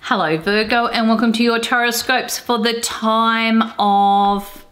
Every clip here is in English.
Hello Virgo, and welcome to your Tarotscopes for the time of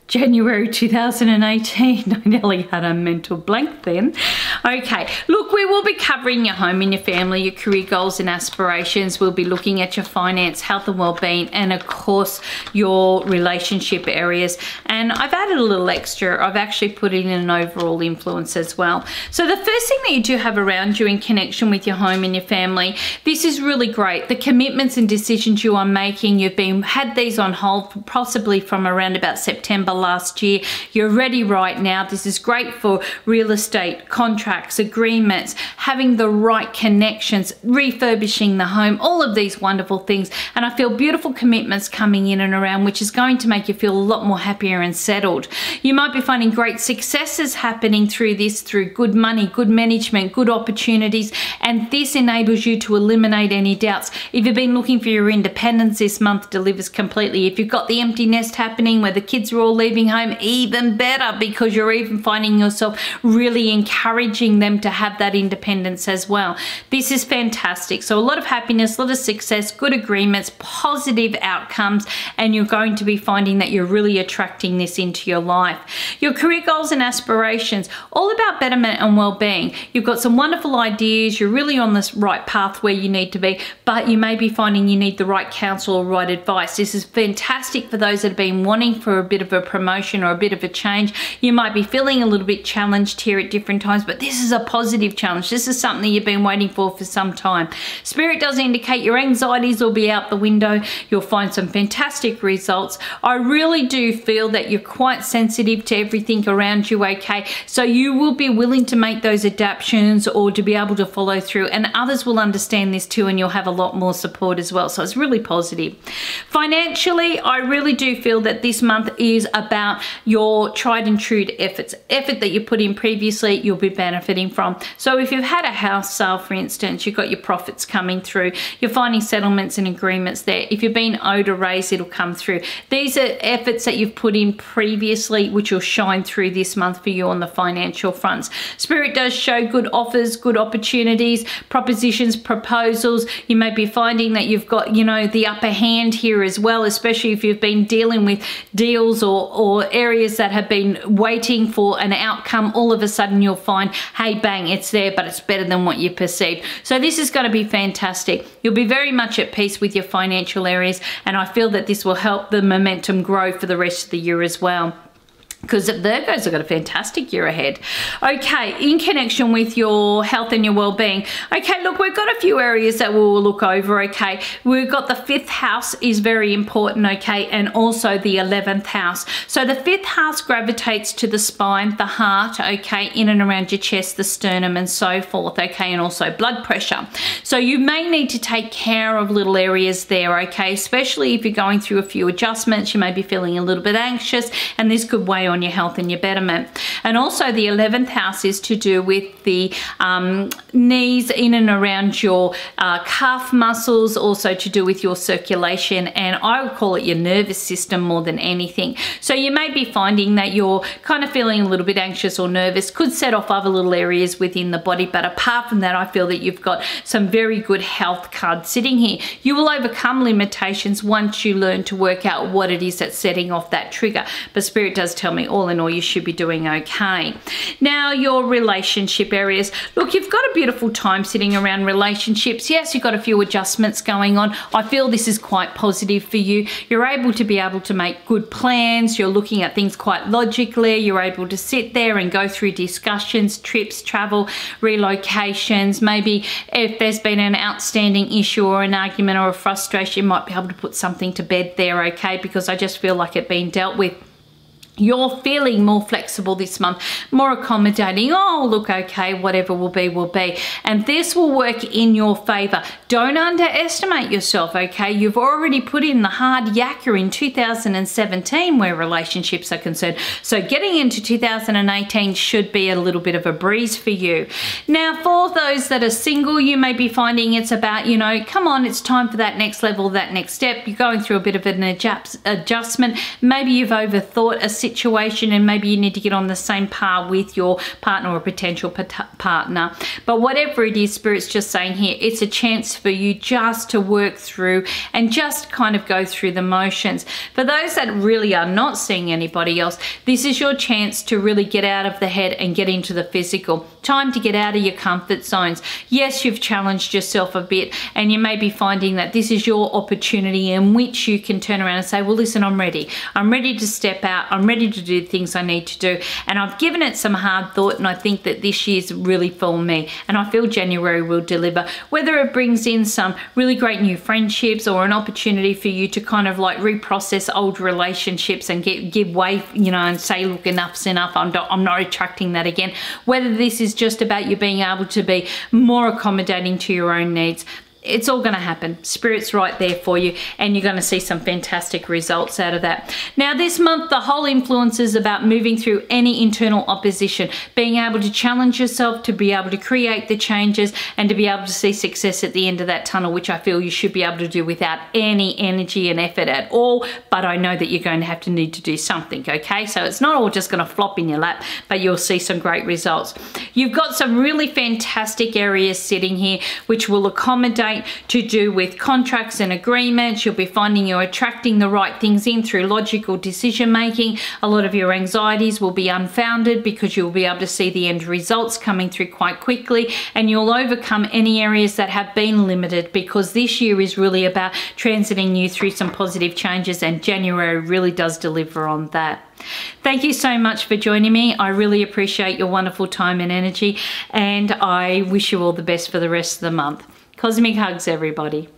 January 2018. I nearly had a mental blank then. Okay, look, we will be covering your home and your family, your career goals and aspirations. We'll be looking at your finance, health and well-being, and of course your relationship areas. And I've added a little extra. I've actually put in an overall influence as well. So the first thing that you do have around you in connection with your home and your family, this is really great. The commitments and decisions you are making, had these on hold possibly from around about September last year. You're ready right now. This is great for real estate, contracts, agreements, having the right connections, refurbishing the home, all of these wonderful things. And I feel beautiful commitments coming in and around, which is going to make you feel a lot more happier and settled. You might be finding great successes happening through this, through good money, good management, good opportunities, and this enables you to eliminate any doubts. If you've been looking for your independence, this month delivers completely. If you've got the empty nest happening where the kids are all leaving home, even better, because you're even finding yourself really encouraging them to have that independence as well. This is fantastic. So a lot of happiness, a lot of success, good agreements, positive outcomes, and you're going to be finding that you're really attracting this into your life. Your career goals and aspirations, all about betterment and well-being. You've got some wonderful ideas. You're really on this right path where you need to be, but you may be finding you need the right counsel or right advice. This is fantastic for those that have been wanting for a bit of a promotion or a bit of a change. You might be feeling a little bit challenged here at different times, but this is a positive challenge. This is something you've been waiting for some time. Spirit does indicate your anxieties will be out the window. You'll find some fantastic results. I really do feel that you're quite sensitive to everything around you, okay? So you will be willing to make those adaptations or to be able to follow through, and others will understand this too, and you'll have a lot more support as well. So it's really positive. Financially, I really do feel that this month is about your tried and true efforts. Effort that you put in previously, you'll be benefiting from. So if you've had a house sale, for instance, you've got your profits coming through. You're finding settlements and agreements there. If you've been owed a raise, it'll come through. These are efforts that you've put in previously, which will shine through this month for you on the financial fronts. Spirit does show good offers, good opportunities, propositions, proposals. You may be finding that you've got, the upper hand here as well, especially if you've been dealing with deals or areas that have been waiting for an outcome. All of a sudden you'll find, hey, bang, it's there, but it's better than what you perceived. So this is going to be fantastic. You'll be very much at peace with your financial areas, and I feel that this will help the momentum grow for the rest of the year as well, because Virgos have got a fantastic year ahead. Okay, in connection with your health and your well-being, okay, look, we've got a few areas that we'll look over, okay? We've got the 5th house is very important, okay, and also the 11th house. So the 5th house gravitates to the spine, the heart, okay, in and around your chest, the sternum and so forth, okay, and also blood pressure. So you may need to take care of little areas there, okay, especially if you're going through a few adjustments. You may be feeling a little bit anxious, and this could weigh on your health and your betterment. And also the 11th house is to do with the knees, in and around your calf muscles, also to do with your circulation, and I would call it your nervous system more than anything. So you may be finding that you're kind of feeling a little bit anxious or nervous, could set off other little areas within the body, but apart from that, I feel that you've got some very good health cards sitting here. You will overcome limitations once you learn to work out what it is that's setting off that trigger, but Spirit does tell me all in all you should be doing okay. Now your relationship areas, look, you've got a beautiful time sitting around relationships. Yes, you've got a few adjustments going on. I feel this is quite positive for you. You're able to make good plans. You're looking at things quite logically. You're able to sit there and go through discussions, trips, travel, relocations. Maybe if there's been an outstanding issue or an argument or a frustration, you might be able to put something to bed there, okay, because I just feel like it being dealt with. You're feeling more flexible this month, more accommodating. Oh, look, okay, whatever will be, will be. And this will work in your favor. Don't underestimate yourself, okay? You've already put in the hard yakka in 2017 where relationships are concerned. So getting into 2018 should be a little bit of a breeze for you. Now, for those that are single, you may be finding it's about, come on, it's time for that next level, that next step. You're going through a bit of an adjustment. Maybe you've overthought a situation, and maybe you need to get on the same par with your partner or potential partner. But whatever it is, Spirit's just saying here, it's a chance for you just to work through and just kind of go through the motions. For those that really are not seeing anybody else, this is your chance to really get out of the head and get into the physical. Time to get out of your comfort zones. Yes, you've challenged yourself a bit, and you may be finding that this is your opportunity in which you can turn around and say, well, listen, I'm ready. I'm ready to step out. I'm ready to do the things I need to do. And I've given it some hard thought, and I think that this year's really for me. And I feel January will deliver, whether it brings in some really great new friendships or an opportunity for you to kind of like reprocess old relationships and give way, you know, and say, look, enough's enough. I'm not attracting that again. Whether this is just about you being able to be more accommodating to your own needs. It's all going to happen. Spirit's right there for you, and you're going to see some fantastic results out of that. Now, this month, the whole influence is about moving through any internal opposition, being able to challenge yourself, to be able to create the changes, and to be able to see success at the end of that tunnel, which I feel you should be able to do without any energy and effort at all. But I know that you're going to need to do something, okay? So it's not all just going to flop in your lap, but you'll see some great results. You've got some really fantastic areas sitting here, which will accommodate to do with contracts and agreements. You'll be finding you're attracting the right things in through logical decision making. A lot of your anxieties will be unfounded because you'll be able to see the end results coming through quite quickly, and you'll overcome any areas that have been limited, because this year is really about transiting you through some positive changes, and January really does deliver on that. Thank you so much for joining me. I really appreciate your wonderful time and energy, and I wish you all the best for the rest of the month. Cosmic hugs, everybody.